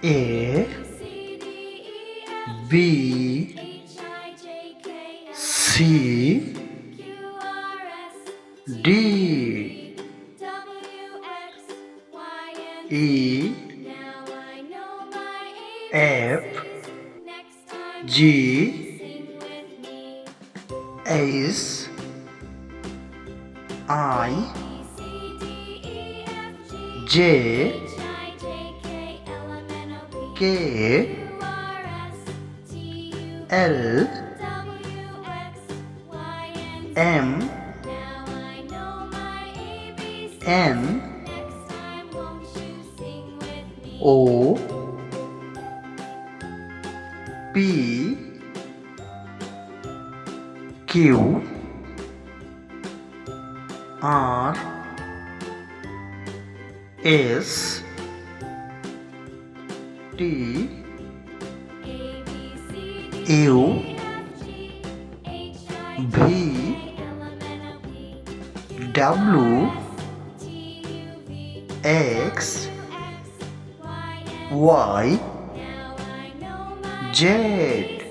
A B C D E F G H I J K L M N O P Q R S T U V W X Y Z